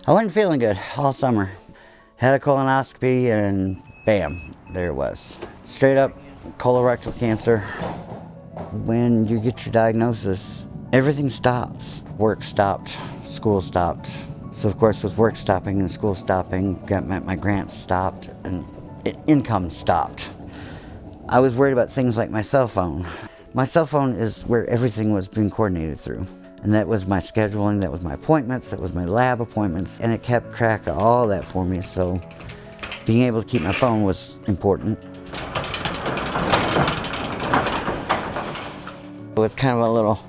I wasn't feeling good all summer. Had a colonoscopy and bam, there it was. Straight up colorectal cancer. When you get your diagnosis, everything stops. Work stopped, school stopped. So of course with work stopping and school stopping, my grants stopped and income stopped. I was worried about things like my cell phone. My cell phone is where everything was being coordinated through. And that was my scheduling, that was my appointments, that was my lab appointments, and it kept track of all that for me, so being able to keep my phone was important. It was kind of a little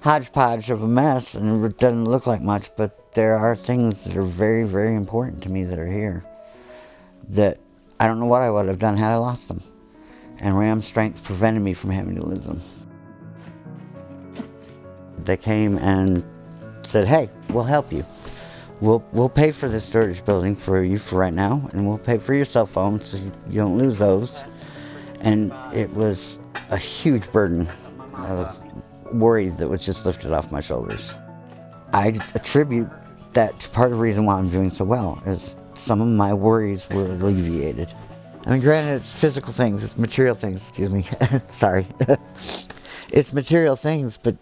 hodgepodge of a mess, and it doesn't look like much, but there are things that are very, very important to me that are here that I don't know what I would have done had I lost them. And RamStrength prevented me from having to lose them. They came and said, hey, we'll help you. We'll pay for this storage building for you for right now, and we'll pay for your cell phone so you don't lose those. And it was a huge burden of worry that was just lifted off my shoulders. I attribute that to part of the reason why I'm doing so well, is some of my worries were alleviated. I mean, granted, it's physical things, it's material things, excuse me, sorry. It's material things, but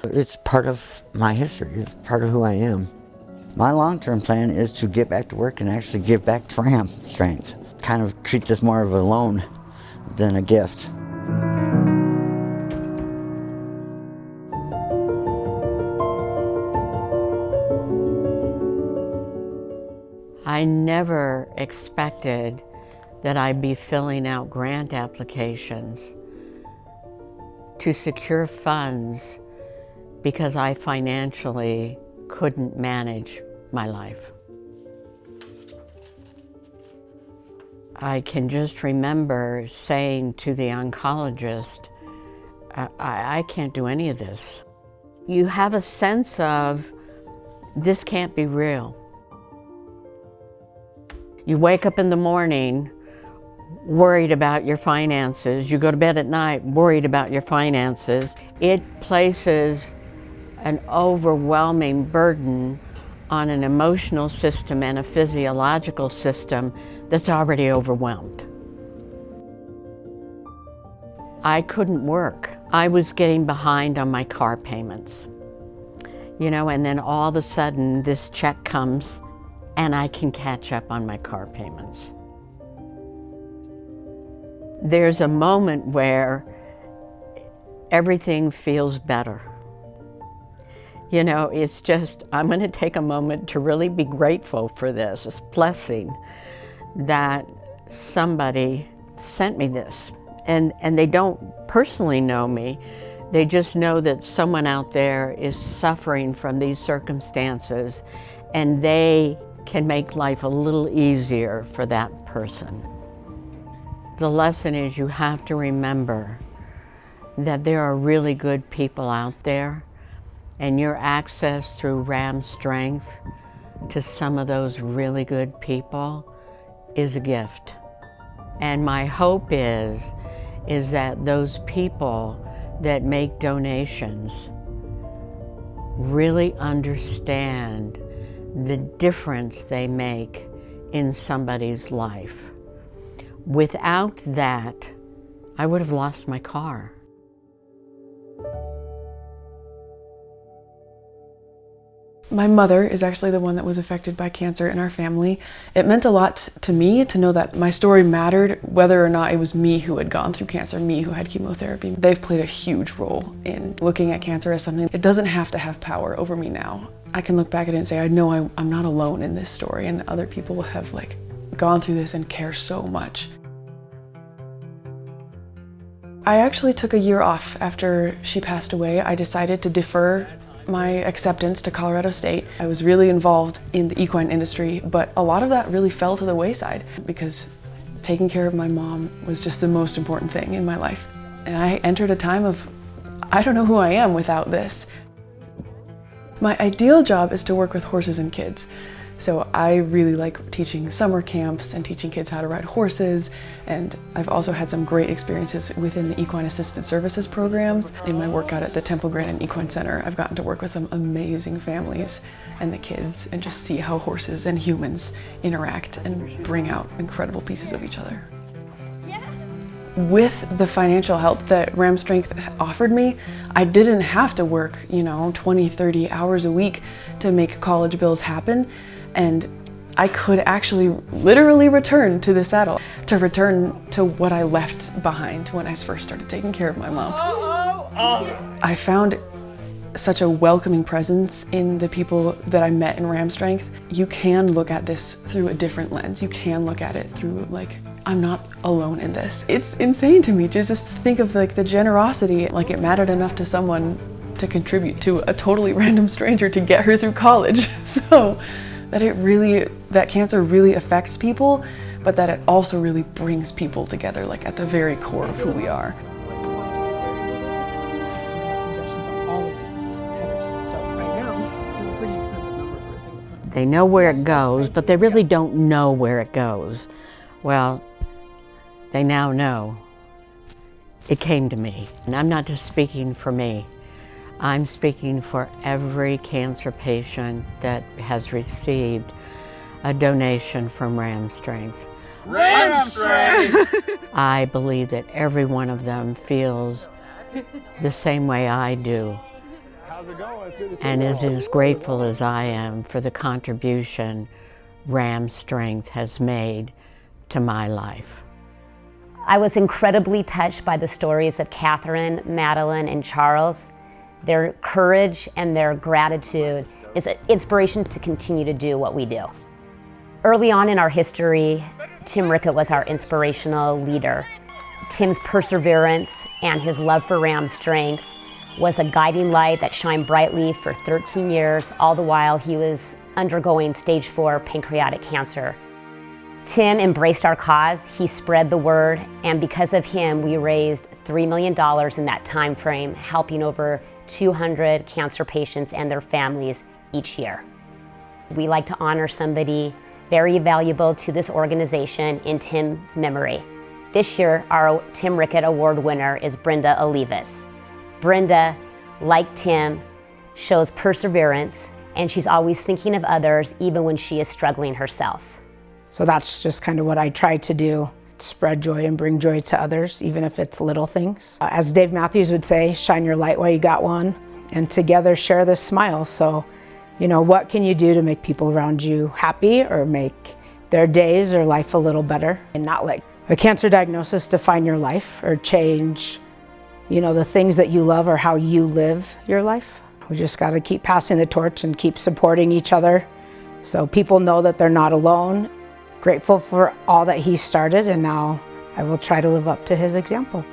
it's part of my history, it's part of who I am. My long-term plan is to get back to work and actually give back to RamStrength. Kind of treat this more of a loan than a gift. I never expected that I'd be filling out grant applications to secure funds because I financially couldn't manage my life. I can just remember saying to the oncologist, I can't do any of this. You have a sense of, this can't be real. You wake up in the morning worried about your finances. You go to bed at night worried about your finances. It places an overwhelming burden on an emotional system and a physiological system that's already overwhelmed. I couldn't work. I was getting behind on my car payments. And then all of a sudden this check comes and I can catch up on my car payments. There's a moment where everything feels better. It's just, I'm going to take a moment to really be grateful for this blessing that somebody sent me this. And they don't personally know me, they just know that someone out there is suffering from these circumstances and they can make life a little easier for that person. The lesson is you have to remember that there are really good people out there, and your access through RamStrength to some of those really good people is a gift. And my hope is that those people that make donations really understand the difference they make in somebody's life. Without that, I would have lost my car. My mother is actually the one that was affected by cancer in our family. It meant a lot to me to know that my story mattered, whether or not it was me who had gone through cancer, me who had chemotherapy. They've played a huge role in looking at cancer as something. It doesn't have to have power over me now. I can look back at it and say, I know I'm not alone in this story, and other people have gone through this and care so much. I actually took a year off after she passed away. I decided to defer my acceptance to Colorado State. I was really involved in the equine industry, but a lot of that really fell to the wayside because taking care of my mom was just the most important thing in my life. And I entered a time of, I don't know who I am without this. My ideal job is to work with horses and kids. So I really like teaching summer camps and teaching kids how to ride horses, and I've also had some great experiences within the equine assisted services programs. In my workout at the Temple Grandin Equine Center, I've gotten to work with some amazing families and the kids and just see how horses and humans interact and bring out incredible pieces of each other. With the financial help that RamStrength offered me, I didn't have to work, 20, 30 hours a week to make college bills happen. And I could actually literally return to the saddle, to return to what I left behind when I first started taking care of my mom. I found such a welcoming presence in the people that I met in RamStrength. You can look at this through a different lens. You can look at it through I'm not alone in this. It's insane to me to just think of the generosity, it mattered enough to someone to contribute to a totally random stranger to get her through college. So that cancer really affects people, but that it also really brings people together, at the very core of who we are. They know where it goes, but they really don't know where it goes. Well, they now know. It came to me. And I'm not just speaking for me. I'm speaking for every cancer patient that has received a donation from RamStrength. RamStrength! I believe that every one of them feels the same way I do, and is as grateful as I am for the contribution RamStrength has made to my life. I was incredibly touched by the stories of Catherine, Madeline, and Charles. Their courage and their gratitude is an inspiration to continue to do what we do. Early on in our history, Tim Rickett was our inspirational leader. Tim's perseverance and his love for RamStrength was a guiding light that shined brightly for 13 years, all the while he was undergoing stage 4 pancreatic cancer. Tim embraced our cause, he spread the word, and because of him, we raised $3 million in that time frame, helping over 200 cancer patients and their families each year. We like to honor somebody very valuable to this organization in Tim's memory. This year, our Tim Rickett Award winner is Brenda Olivas. Brenda, like Tim, shows perseverance, and she's always thinking of others even when she is struggling herself. So that's just kind of what I try to do, spread joy and bring joy to others, even if it's little things. As Dave Matthews would say, shine your light while you got one, and together share this smile. So, what can you do to make people around you happy or make their days or life a little better, and not let a cancer diagnosis define your life or change, the things that you love or how you live your life. We just got to keep passing the torch and keep supporting each other so people know that they're not alone. Grateful for all that he started, and now I will try to live up to his example.